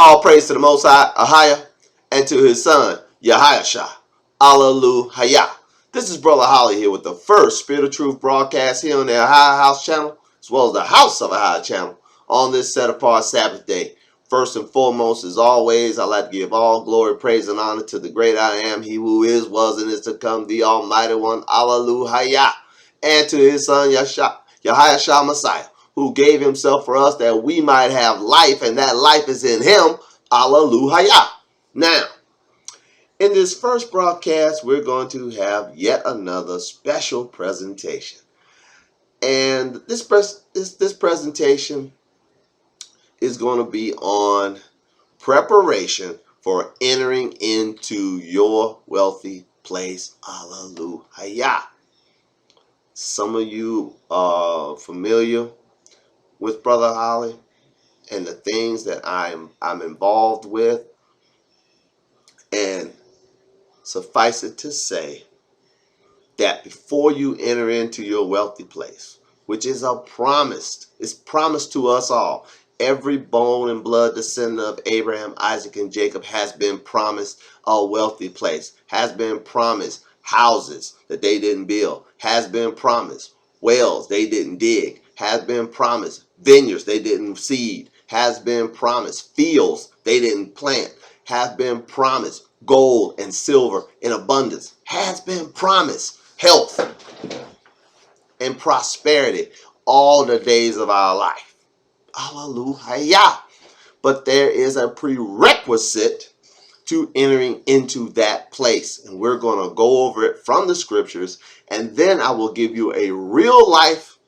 All praise to the Most High, AHAYAH, and to his son, AHAYAH'S. Hallelujah. This is Brother Holly here with the first Spirit of Truth broadcast here on the AHAYAH'S channel, as well as the House of AHAYAH channel, on this set-apart Sabbath day. First and foremost, as always, I'd like to give all glory, praise, and honor to the great I am, he who is, was, and is to come, the Almighty One, Hallelujah, and to his son, AHAYAH'S Messiah, who gave himself for us that we might have life, and that life is in him. Hallelujah. Now, in this first broadcast, we're going to have yet another special presentation. And this presentation is going to be on preparation for entering into your wealthy place. Hallelujah. Some of you are familiar with Brother Holly and the things that I'm involved with, and suffice it to say that before you enter into your wealthy place, which is it's promised to us all. Every bone and blood descendant of Abraham, Isaac, and Jacob has been promised a wealthy place, has been promised houses that they didn't build, has been promised wells they didn't dig, has been promised vineyards they didn't seed, has been promised fields they didn't plant, has been promised gold and silver in abundance, has been promised health and prosperity all the days of our life. Hallelujah. But there is a prerequisite to entering into that place, and we're going to go over it from the scriptures, and then I will give you a real life,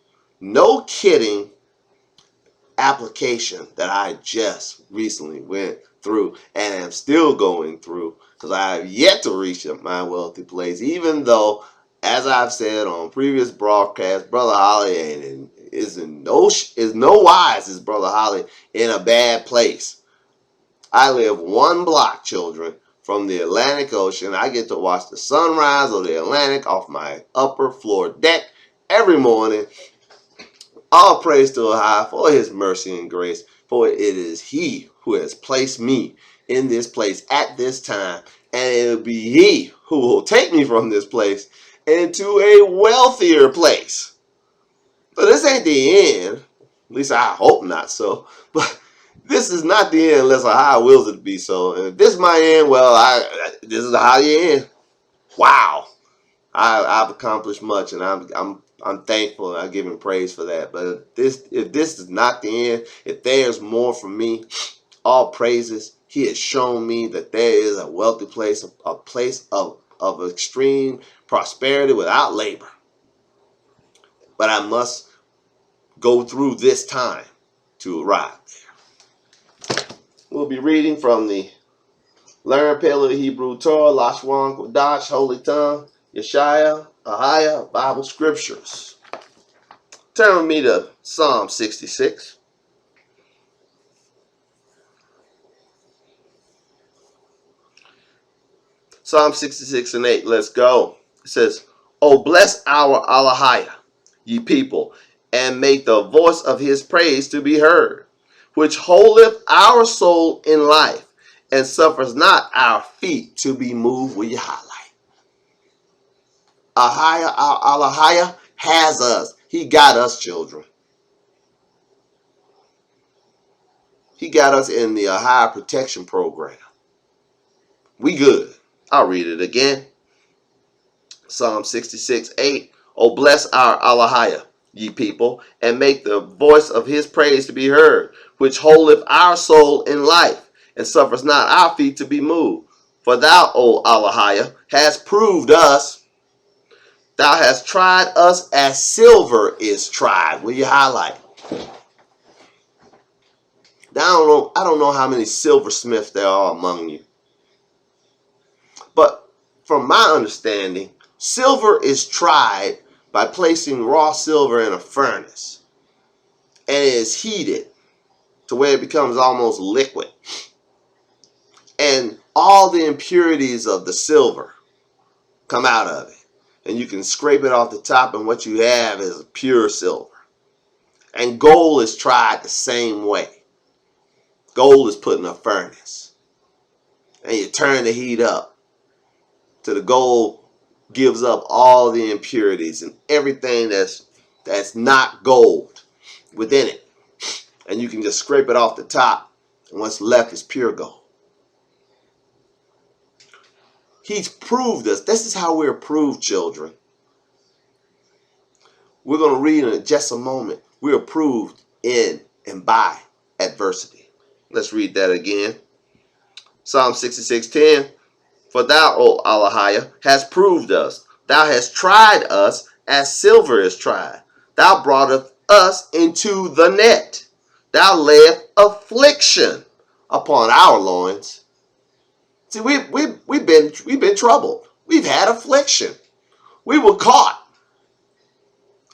no kidding application that I just recently went through and am still going through, because I have yet to reach my wealthy place, even though, as I've said on previous broadcasts, Brother Holly is no wise is Brother Holly in a bad place. I live one block, children, from the Atlantic Ocean. I get to watch the sunrise of the Atlantic off my upper floor deck every morning. All praise to Ahai for his mercy and grace, for it is he who has placed me in this place at this time, and it'll be he who will take me from this place into a wealthier place. So this ain't the end, at least I hope not so, but this is not the end unless Ahai wills it to be so. And if this is my end, well, this is how you end. Wow. I've accomplished much, and I'm thankful, and I give him praise for that. But if this is not the end, if there's more for me, all praises. He has shown me that there is a wealthy place, a place of extreme prosperity without labor. But I must go through this time to arrive there. We'll be reading from the Learn Paleo Hebrew Torah, Lashwan Kodash, Holy Tongue, Yeshaya, AHAYAH, Bible Scriptures. Turn with me to Psalm 66. Psalm 66 and 8, let's go. It says, "O bless our AHAYAH, ye people, and make the voice of his praise to be heard, which holdeth our soul in life, and suffers not our feet to be moved." Will you highlight? AHAYAH, our AHAYAH has us. He got us, children. He got us in the AHAYAH protection program. We good. I'll read it again. Psalm 66:8. "O bless our AHAYAH, ye people, and make the voice of his praise to be heard, which holdeth our soul in life, and suffers not our feet to be moved. For thou, O AHAYAH, hast proved us. Thou hast tried us as silver is tried." Will you highlight? Now, I don't know how many silversmiths there are among you. But from my understanding, silver is tried by placing raw silver in a furnace, and it is heated to where it becomes almost liquid. And all the impurities of the silver come out of it. And you can scrape it off the top, and what you have is pure silver. And gold is tried the same way. Gold is put in a furnace, and you turn the heat up till the gold gives up all the impurities and everything that's not gold within it. And you can just scrape it off the top, and what's left is pure gold. He's proved us. This is how we're proved, children. We're going to read in just a moment. We're proved in and by adversity. Let's read that again. Psalm 66:10. For thou, O AHAYAH, hast proved us. Thou hast tried us as silver is tried. Thou broughtest us into the net. Thou layest affliction upon our loins. See, we've been troubled. We've had affliction. We were caught.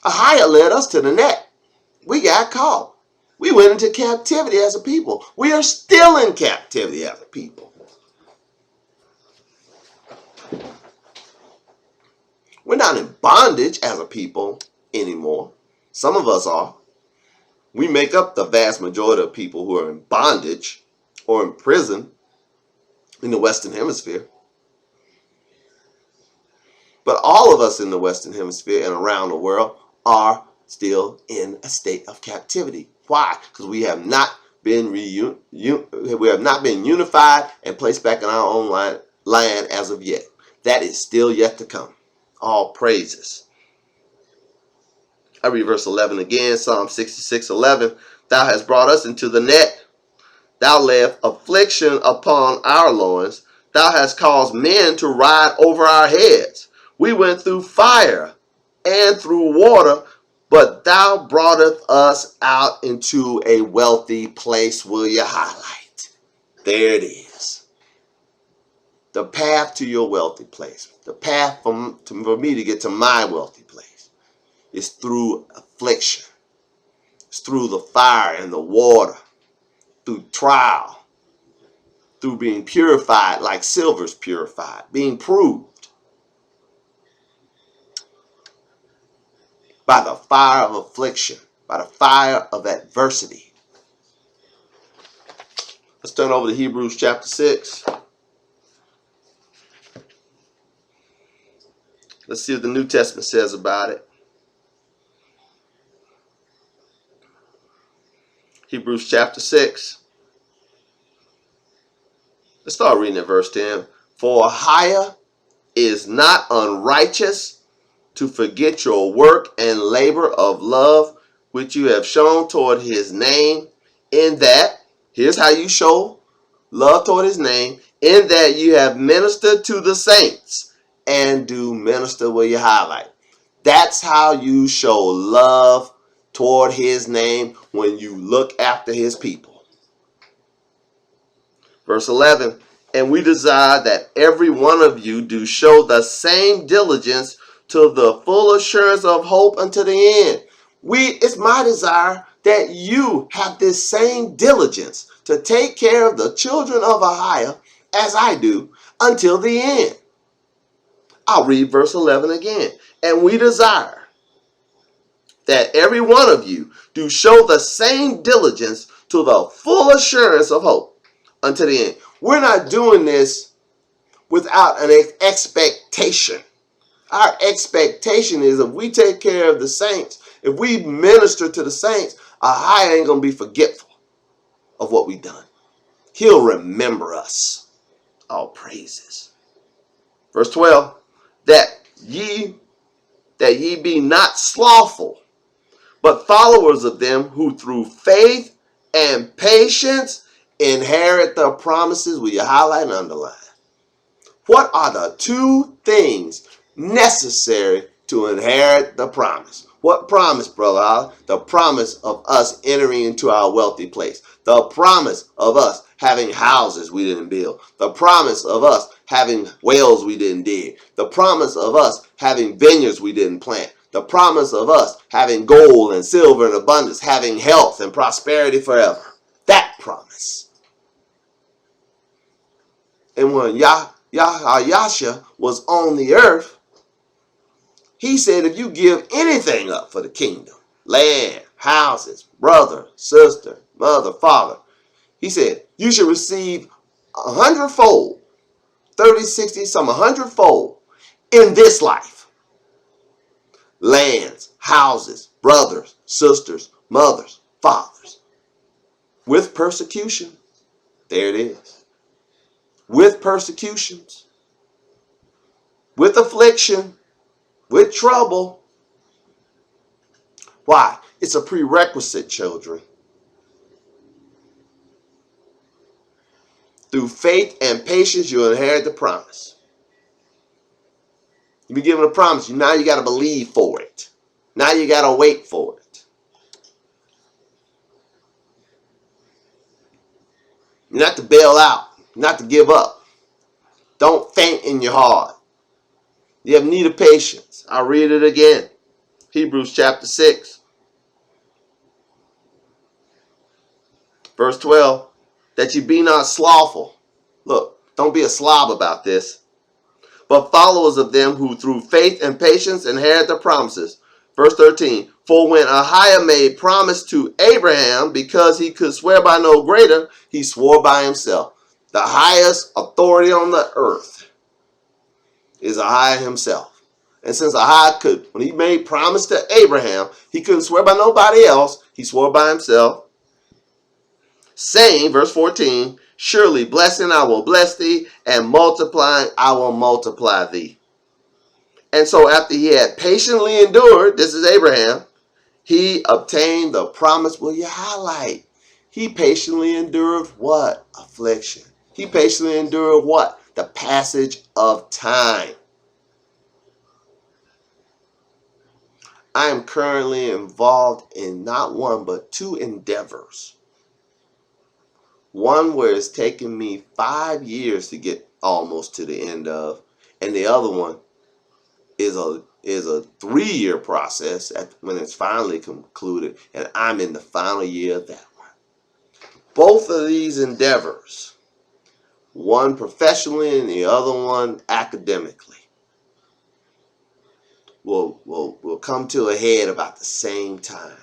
AHAYAH led us to the net. We got caught. We went into captivity as a people. We are still in captivity as a people. We're not in bondage as a people anymore. Some of us are. We make up the vast majority of people who are in bondage or in prison in the Western Hemisphere. But all of us in the Western Hemisphere and around the world are still in a state of captivity. Why? Because we have not been unified and placed back in our own land as of yet. That is still yet to come. All praises. I read verse 11 again, Psalm 66:11. Thou hast brought us into the net. Thou layest affliction upon our loins. Thou hast caused men to ride over our heads. We went through fire and through water, but thou broughtest us out into a wealthy place. Will you highlight? There it is. The path to your wealthy place. The path for me to get to my wealthy place is through affliction. It's through the fire and the water. Through trial. Through being purified like silver's purified. Being proved. By the fire of affliction. By the fire of adversity. Let's turn over to Hebrews chapter 6. Let's see what the New Testament says about it. Hebrews chapter 6. Let's start reading at verse 10. For AHAYAH is not unrighteous to forget your work and labor of love, which you have shown toward his name, in that, here's how you show love toward his name, in that you have ministered to the saints and do minister where you highlight. That's how you show love toward his name, when you look after his people. Verse 11, and we desire that every one of you do show the same diligence to the full assurance of hope unto the end. It's my desire that you have this same diligence to take care of the children of AHAYAH as I do until the end. I'll read verse 11 again. And we desire that every one of you do show the same diligence to the full assurance of hope unto the end. We're not doing this without an expectation. Our expectation is if we take care of the saints, if we minister to the saints, AHAYAH ain't going to be forgetful of what we've done. He'll remember us. All praises. Verse 12, that ye be not slothful, but followers of them who through faith and patience inherit the promises. Will you highlight and underline? What are the two things necessary to inherit the promise? What promise, brother? The promise of us entering into our wealthy place. The promise of us having houses we didn't build. The promise of us having wells we didn't dig. The promise of us having vineyards we didn't plant. The promise of us having gold and silver in abundance, having health and prosperity forever. That promise. And when AHAYAH was on the earth, he said, if you give anything up for the kingdom, land, houses, brother, sister, mother, father, He said, you should receive 100-fold, 30, 60, some 100-fold in this life. Lands, houses, brothers, sisters, mothers, fathers. With persecution. There it is. With persecutions. With affliction. With trouble. Why? It's a prerequisite, children. Through faith and patience, you'll inherit the promise. You've been given a promise. Now you got to believe for it. Now you got to wait for it. Not to bail out. Not to give up. Don't faint in your heart. You have need of patience. I'll read it again. Hebrews chapter 6. Verse 12. That you be not slothful. Look, don't be a slob about this. But followers of them who through faith and patience inherit the promises. Verse 13. For when AHAYAH made promise to Abraham, because he could swear by no greater, he swore by himself. The highest authority on the earth is AHAYAH himself. And since AHAYAH could, when he made promise to Abraham, he couldn't swear by nobody else. He swore by himself. Saying, verse 14, surely blessing I will bless thee, and multiplying I will multiply thee. And so after he had patiently endured, this is Abraham, he obtained the promise. Will you highlight? He patiently endured what? Affliction. He patiently endured what? The passage of time. I am currently involved in not one but two endeavors. One where it's taken me 5 years to get almost to the end of, and the other one is a 3-year process when it's finally concluded, and I'm in the final year of that one. Both of these endeavors, one professionally and the other one academically, will come to a head about the same time.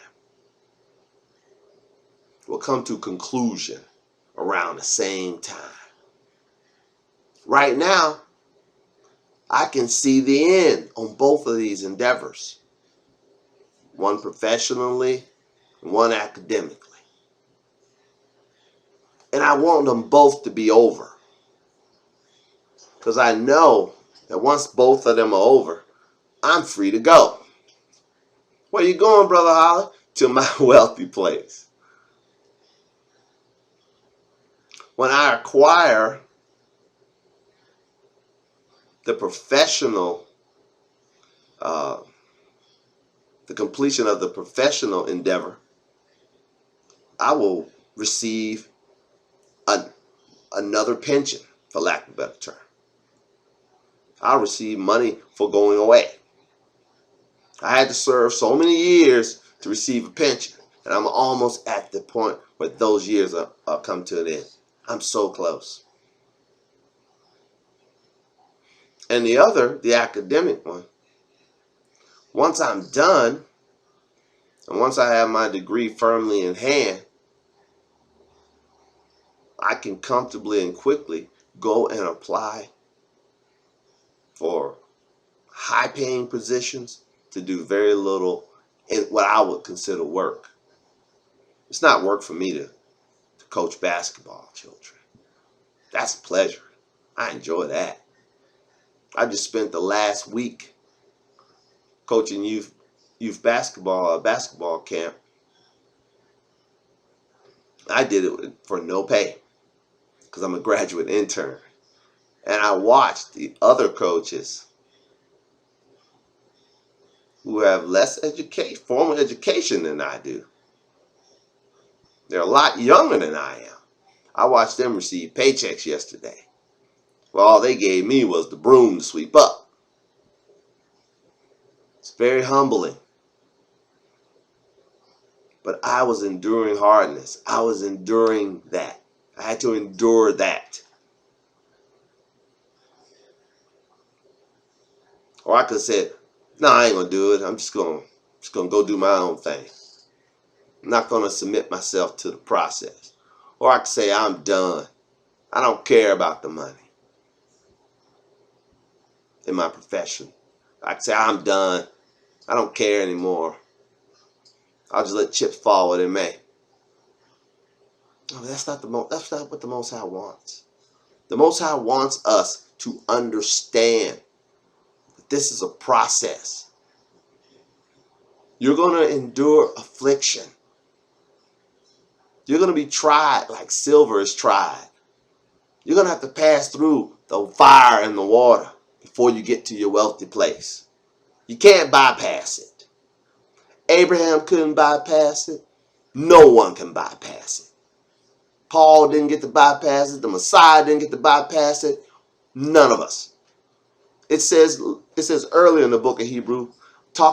Will come to conclusion around the same time. Right now, I can see the end on both of these endeavors. One professionally, and one academically. And I want them both to be over. Because I know that once both of them are over, I'm free to go. Where you going, Brother Holly? To my wealthy place. When I acquire the professional, the completion of the professional endeavor, I will receive another pension, for lack of a better term. I'll receive money for going away. I had to serve so many years to receive a pension, and I'm almost at the point where those years are come to an end. I'm so close. And the other, the academic one, once I'm done, and once I have my degree firmly in hand, I can comfortably and quickly go and apply for high-paying positions to do very little in what I would consider work. It's not work for me to coach basketball, children. That's a pleasure. I enjoy that. I just spent the last week coaching youth basketball, a basketball camp. I did it for no pay because I'm a graduate intern. And I watched the other coaches who have less formal education than I do. They're a lot younger than I am. I watched them receive paychecks yesterday. Well, all they gave me was the broom to sweep up. It's very humbling. But I was enduring hardness. I was enduring that. I had to endure that. Or I could have said, no, I ain't going to do it. I'm just going to go do my own thing. I'm not going to submit myself to the process. Or I can say, I'm done. I don't care about the money in my profession. I can say, I'm done. I don't care anymore. I'll just let chips fall where they may. No, that's not what the Most High wants. The Most High wants us to understand that this is a process. You're going to endure affliction. You're going to be tried like silver is tried. You're going to have to pass through the fire and the water before you get to your wealthy place. You can't bypass it. Abraham couldn't bypass it. No one can bypass it. Paul didn't get to bypass it. The Messiah didn't get to bypass it. None of us. It says earlier in the book of Hebrew,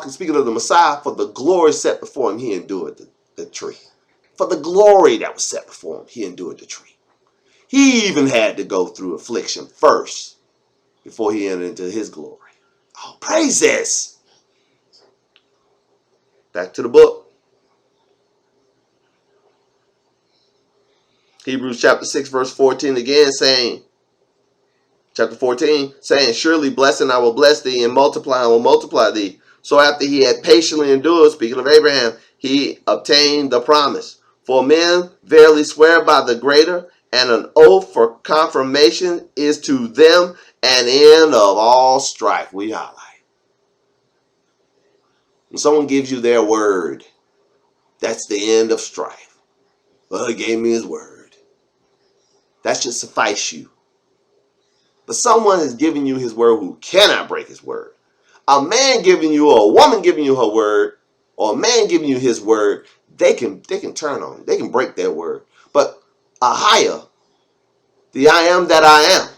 speaking of the Messiah, for the glory set before him, he endured the tree. For the glory that was set before him, he endured the tree. He even had to go through affliction first before he entered into his glory. Oh, praises! Back to the book. Hebrews chapter 6, verse 14 again saying, chapter 14, saying, surely blessing I will bless thee, and multiply I will multiply thee. So after he had patiently endured, speaking of Abraham, he obtained the promise. For men verily swear by the greater, and an oath for confirmation is to them an end of all strife. We highlight. When someone gives you their word, that's the end of strife. Well, he gave me his word. That should suffice you. But someone is giving you his word who cannot break his word. A man giving you, or a woman giving you her word, or a man giving you his word, they can turn on. They can break their word. But AHAYAH, the I am that I am,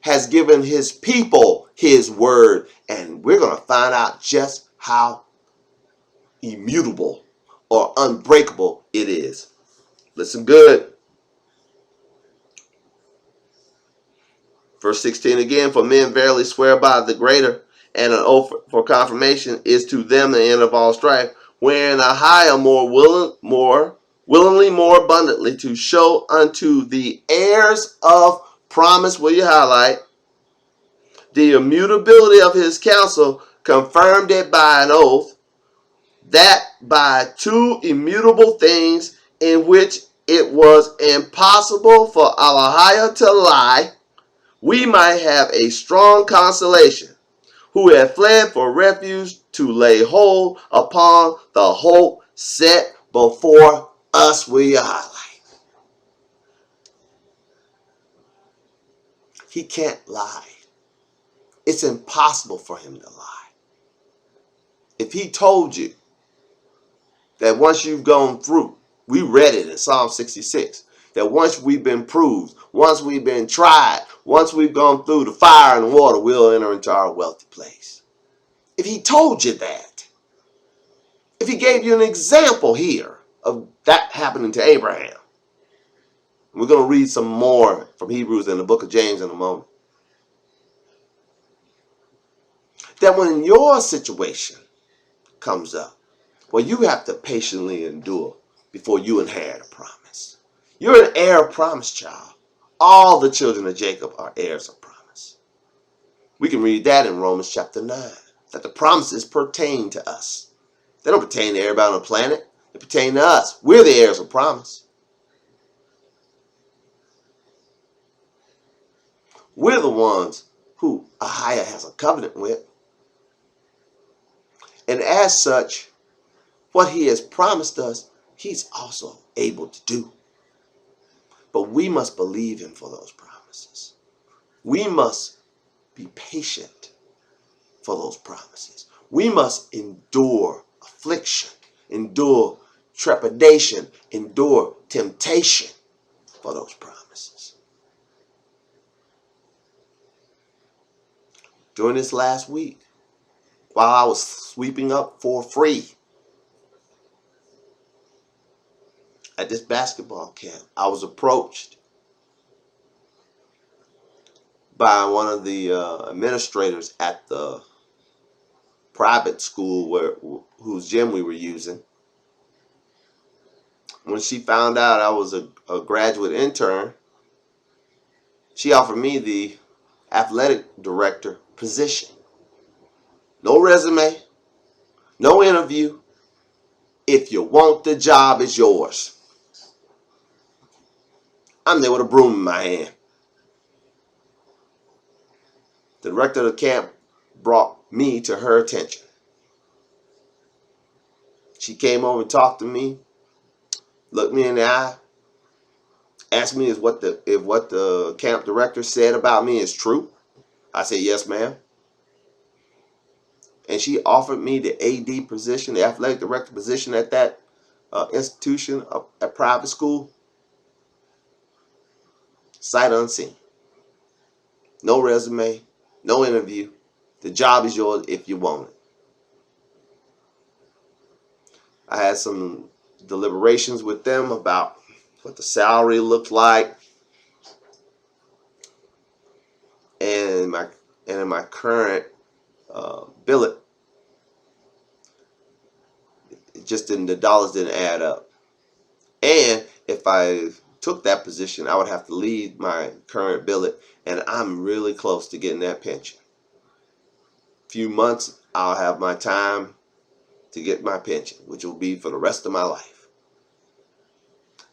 has given his people his word. And we're going to find out just how immutable or unbreakable it is. Listen good. Verse 16 again, for men verily swear by the greater, and an oath for confirmation is to them the end of all strife, wherein AHAYAH more willingly, more abundantly, to show unto the heirs of promise, will you highlight, the immutability of his counsel, confirmed it by an oath, that by two immutable things in which it was impossible for AHAYAH to lie, we might have a strong consolation, who had fled for refuge to lay hold upon the hope set before us. We highlight. He can't lie. It's impossible for him to lie. If he told you that once you've gone through, we read it in Psalm 66, that once we've been proved, once we've been tried, once we've gone through the fire and the water, we'll enter into our wealthy place. If he told you that, if he gave you an example here of that happening to Abraham, we're going to read some more from Hebrews in the book of James in a moment, that when your situation comes up, well, you have to patiently endure before you inherit a promise. You're an heir of promise, child. All the children of Jacob are heirs of promise. We can read that in Romans chapter 9, that the promises pertain to us. They don't pertain to everybody on the planet. They pertain to us. We're the heirs of promise. We're the ones who AHAYAH has a covenant with. And as such, what he has promised us, he's also able to do. But we must believe him for those promises. We must be patient for those promises. We must endure affliction, endure trepidation, endure temptation for those promises. During this last week, while I was sweeping up for free at this basketball camp, I was approached by one of the administrators at the private school whose gym we were using. when she found out I was a graduate intern, she offered me the athletic director position. No resume, no interview. If you want the job, it's yours. I'm there with a broom in my hand. The director of the camp brought me to her attention. She came over and talked to me, looked me in the eye, asked me if what the camp director said about me is true. I said, yes, ma'am. And she offered me the AD position, the athletic director position at that institution, a private school, sight unseen. No resume, no interview. The job is yours if you want it. I had some deliberations with them about what the salary looked like, and in my current billet, it just didn't. The dollars didn't add up. And if I took that position, I would have to leave my current billet, and I'm really close to getting that pension. Few months, I'll have my time to get my pension, which will be for the rest of my life.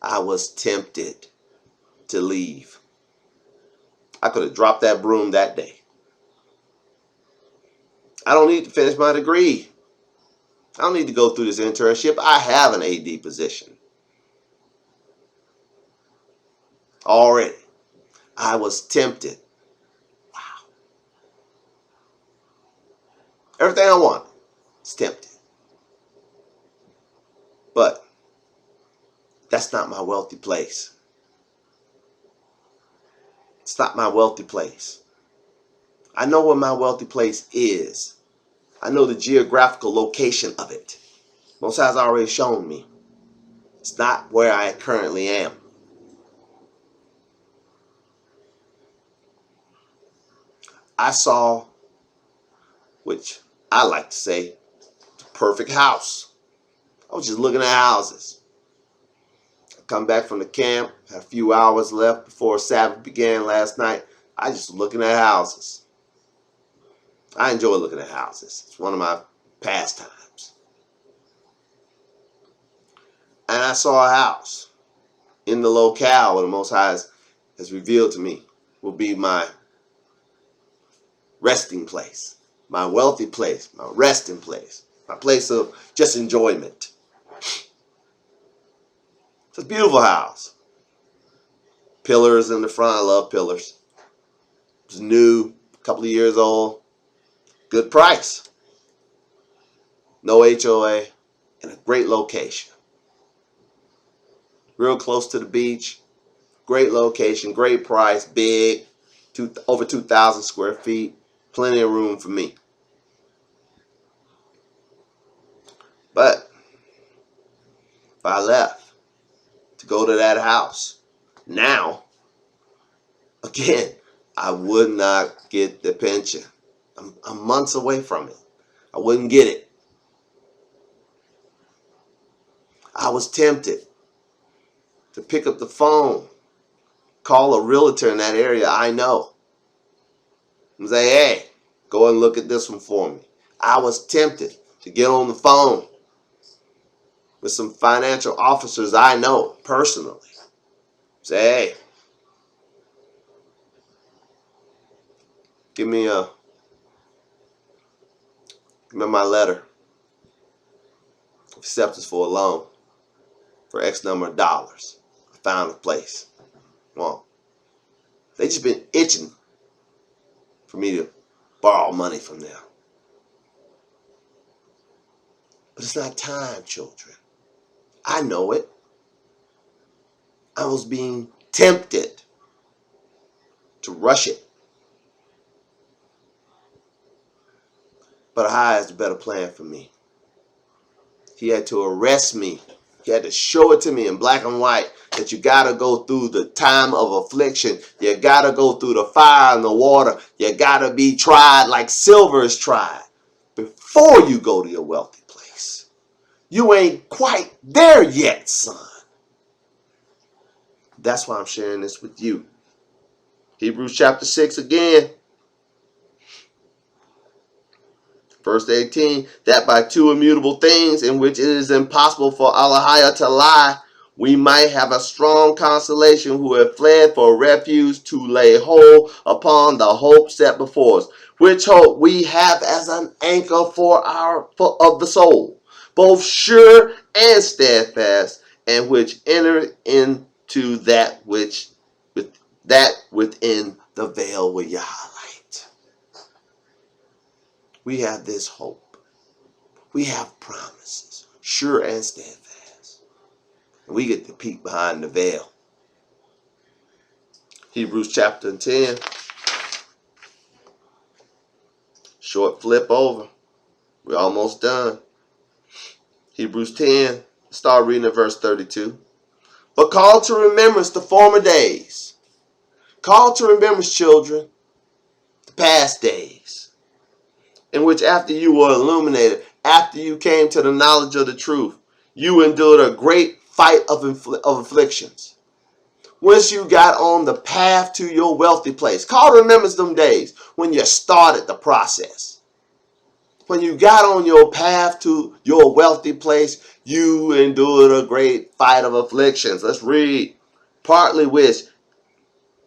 I was tempted to leave. I could have dropped that broom that day. I don't need to finish my degree. I don't need to go through this internship. I have an AD position already. I was tempted. Wow. Everything I wanted was tempted. But that's not my wealthy place. It's not my wealthy place. I know what my wealthy place is. I know the geographical location of it. Most High's already shown me. It's not where I currently am. I saw, which I like to say, the perfect house. I was just looking at houses. I come back from the camp, had a few hours left before Sabbath began last night. I just looking at houses. I enjoy looking at houses. It's one of my pastimes. And I saw a house in the locale where the Most High has revealed to me will be my resting place, my wealthy place, my resting place, my place of just enjoyment. It's a beautiful house. Pillars in the front. I love pillars. It's new, a couple of years old. Good price. No HOA. And a great location. Real close to the beach. Great location, great price, big, over 2,000 square feet. Plenty of room for me. But if I left to go to that house now, again, I would not get the pension. I'm months away from it. I wouldn't get it. I was tempted to pick up the phone, call a realtor in that area I know, and say, hey, go and look at this one for me. I was tempted to get on the phone with some financial officers I know personally. Say, hey, give me my letter of acceptance for a loan for X number of dollars. I found a place. Well, they just been itching for me to borrow money from them. But it's not time, children. I know it. I was being tempted to rush it. But Ahai has a better plan for me. He had to arrest me. He had to show it to me in black and white that you got to go through the time of affliction. You got to go through the fire and the water. You got to be tried like silver is tried before you go to your wealthy place. You ain't quite there yet, son. That's why I'm sharing this with you. Hebrews chapter 6 again. Verse 18, that by two immutable things in which it is impossible for AHAYAH to lie, we might have a strong consolation who have fled for refuge to lay hold upon the hope set before us, which hope we have as an anchor of the soul, both sure and steadfast, and which enter into that within the veil with your highlight. We have this hope. We have promises, sure and steadfast. And we get to peek behind the veil. Hebrews chapter 10. Short flip over. We're almost done. Hebrews 10. Start reading at verse 32. But call to remembrance the former days. Call to remembrance, children, the past days, in which after you were illuminated, after you came to the knowledge of the truth, you endured a great fight of afflictions. Once you got on the path to your wealthy place. Call to remembrance them days when you started the process. When you got on your path to your wealthy place, you endured a great fight of afflictions. Let's read. Partly which,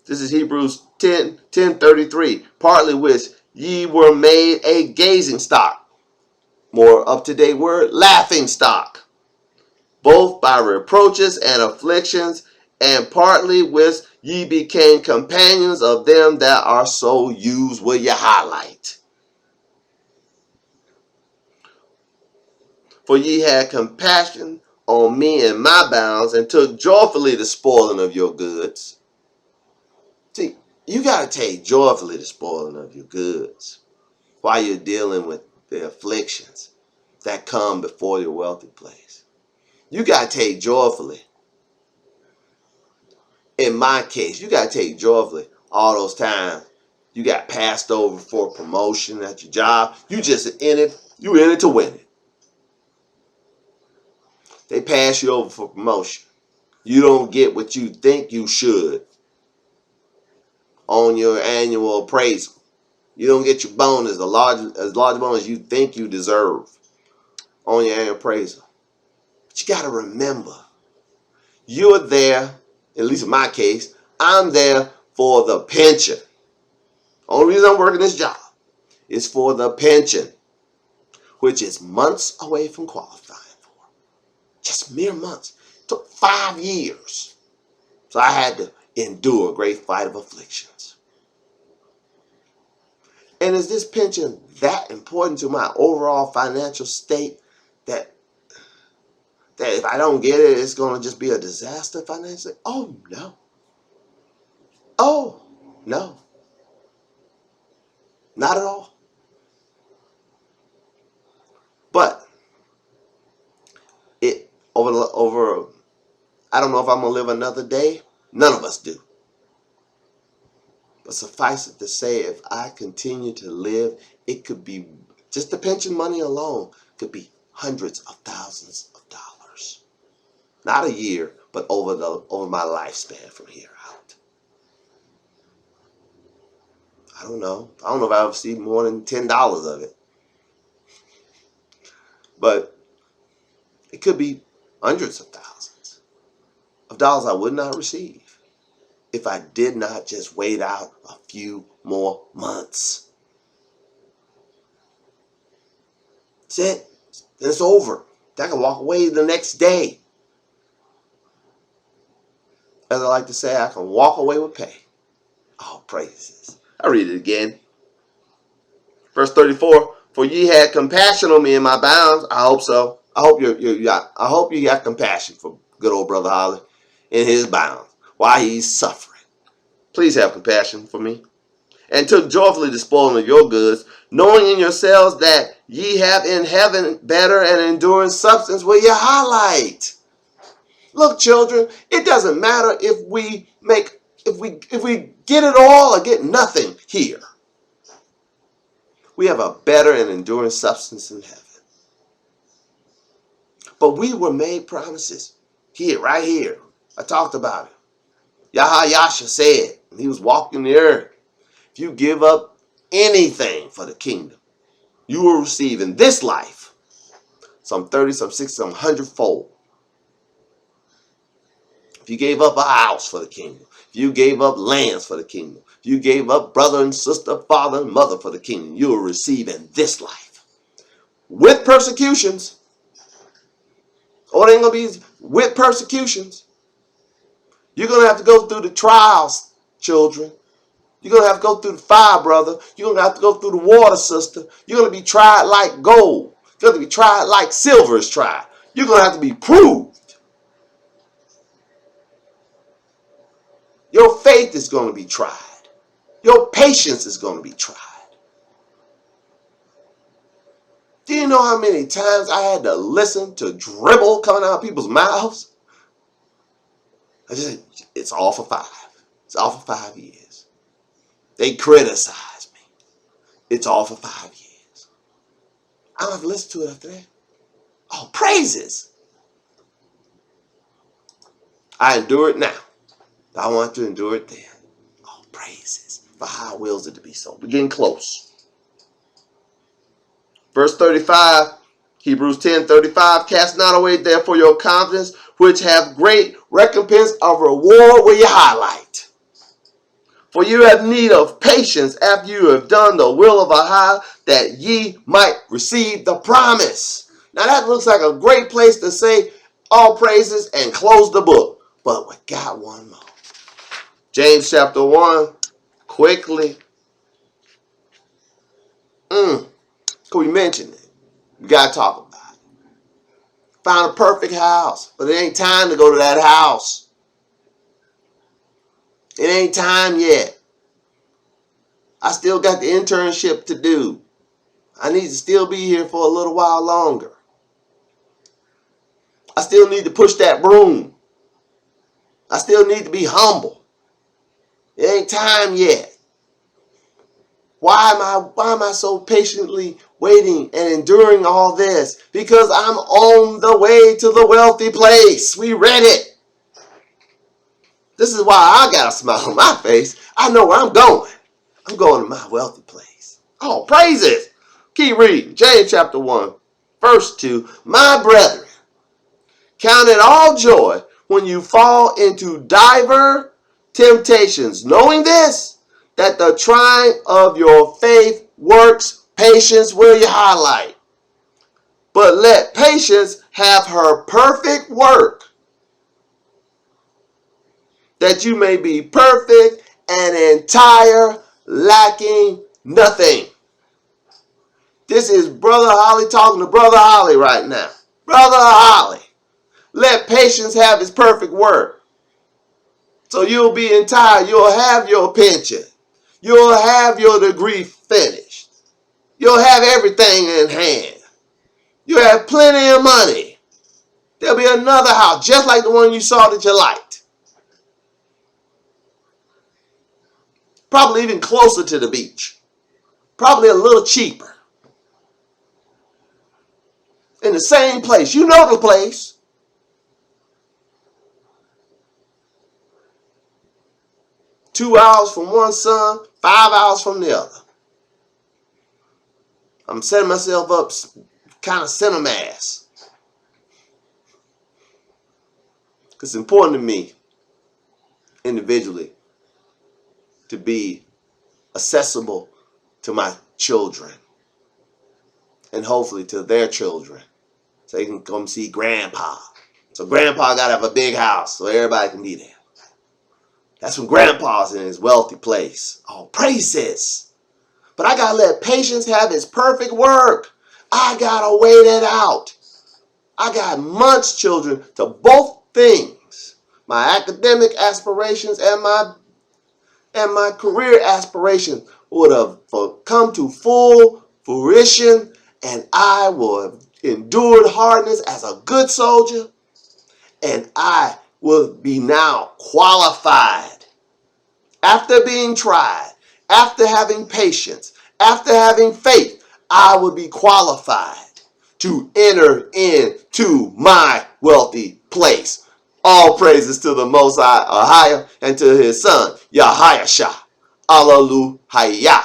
this is Hebrews 10:33. Partly which ye were made a gazing stock. More up-to-date word, laughing stock. Both by reproaches and afflictions, and partly with ye became companions of them that are so used with your highlight. For ye had compassion on me and my bounds, and took joyfully the spoiling of your goods. See, you got to take joyfully the spoiling of your goods while you're dealing with the afflictions that come before your wealthy place. You got to take joyfully. In my case, you got to take joyfully all those times you got passed over for promotion at your job. You just in it. You in it to win it. They pass you over for promotion. You don't get what you think you should on your annual appraisal. You don't get your bonus as large a bonus you think you deserve on your annual appraisal. But you got to remember, you're there, at least in my case, I'm there for the pension. Only reason I'm working this job is for the pension, which is months away from qualifying for. Just mere months. It took 5 years. So I had to endure a great fight of afflictions. And is this pension that important to my overall financial state that if I don't get it, it's going to just be a disaster financially? Oh, no. Oh, no. Not at all. But it over I don't know if I'm going to live another day. None of us do. But suffice it to say, if I continue to live, it could be, just the pension money alone, could be hundreds of thousands of dollars. Not a year, but over my lifespan from here out. I don't know. I don't know if I ever see more than $10 of it. But it could be hundreds of thousands of dollars I would not receive if I did not just wait out a few more months. That's it. Then it's over. I can walk away the next day. As I like to say, I can walk away with pay. Oh, praises. I read it again. Verse 34. For ye had compassion on me in my bounds. I hope so. I hope I hope you got compassion for good old brother Holly in his bounds while he's suffering. Please have compassion for me. And took joyfully the spoiling of your goods, knowing in yourselves that ye have in heaven better and enduring substance with your highlight. Look, children, it doesn't matter if we get it all or get nothing here. We have a better and enduring substance in heaven. But we were made promises here, right here. I talked about it. Yahayasha said, he was walking the earth, if you give up anything for the kingdom, you will receive in this life some 30, some 60, some 100-fold. If you gave up a house for the kingdom, if you gave up lands for the kingdom, if you gave up brother and sister, father and mother for the kingdom, you will receive in this life. With persecutions. Oh, it ain't going to be with persecutions. You're going to have to go through the trials, children. You're going to have to go through the fire, brother. You're going to have to go through the water, sister. You're going to be tried like gold. You're going to be tried like silver is tried. You're going to have to be proved. Your faith is going to be tried. Your patience is going to be tried. Do you know how many times I had to listen to dribble coming out of people's mouths? I just said, it's all for 5. It's all for 5 years. They criticize me. It's all for 5 years. I don't have to listen to it after that. Oh, praises. I endure it now. But I want to endure it then. Oh, praises. For how wills it to be so. We're getting close. Verse 35, Hebrews 10:35, cast not away therefore your confidence, which have great recompense of reward, where you highlight. For you have need of patience after you have done the will of AHAYAH, that ye might receive the promise. Now that looks like a great place to say all praises and close the book. But we got one more. James chapter 1, quickly. Can we mention it? We got to talk about it. Found a perfect house, but it ain't time to go to that house. It ain't time yet. I still got the internship to do. I need to still be here for a little while longer. I still need to push that broom. I still need to be humble. It ain't time yet. Why am I so patiently waiting and enduring all this? Because I'm on the way to the wealthy place. We read it. This is why I got a smile on my face. I know where I'm going. I'm going to my wealthy place. Oh, praises. Keep reading. James chapter 1, verse 2. My brethren, count it all joy when you fall into diverse temptations, knowing this, that the trying of your faith works patience, will you highlight. But let patience have her perfect work, that you may be perfect and entire, lacking nothing. This is Brother Holly talking to Brother Holly right now. Brother Holly, let patience have its perfect work. So you'll be entire. You'll have your pension. You'll have your degree finished. You'll have everything in hand. You'll have plenty of money. There'll be another house just like the one you saw that you liked. Probably even closer to the beach. Probably a little cheaper. In the same place. You know the place. Two hours from one son, 5 hours from the other. I'm setting myself up kind of cinemass. Because it's important to me, individually, to be accessible to my children. And hopefully to their children. So they can come see Grandpa. So Grandpa got to have a big house so everybody can be there. That's when Grandpa's in his wealthy place. Oh, praises. But I got to let patience have its perfect work. I got to wait it out. I got months, children, to both things. My academic aspirations and my career aspirations would have come to full fruition, and I will have endured hardness as a good soldier, and I will be now qualified. After being tried, after having patience, after having faith, I will be qualified to enter into my wealthy place. All praises to the Most High, Ahaya, and to his son, Yahayashah. Hallelujah.